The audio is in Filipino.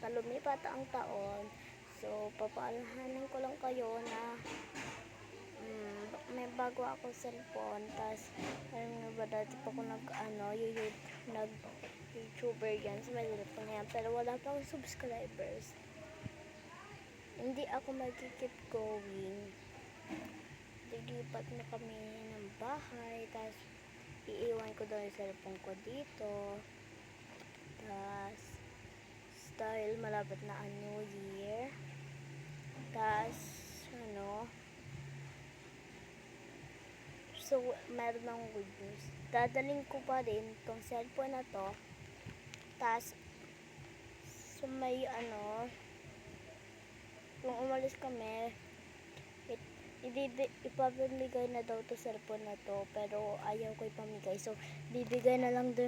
sa lumipat ang taon. So, papaalahanan ko lang kayo na may bago ako cellphone. Tas, alam nga ba, dati pa ako nag-YouTuber yan sa may cellphone yan. Pero wala pa akong subscribers. Hindi ako mag-keep going. Lipat na kami ng bahay. Tas, iiwan ko daw yung cellphone ko dito. Tas, dahil malapit na ang New Year. Tas, so, meron ng good news. Dadaling ko pa rin tong cellphone na to. Tas, so may kung umalis kami, ipapamigay na daw to cellphone na to. Pero ayaw ko ipamigay. So, bibigay na lang dun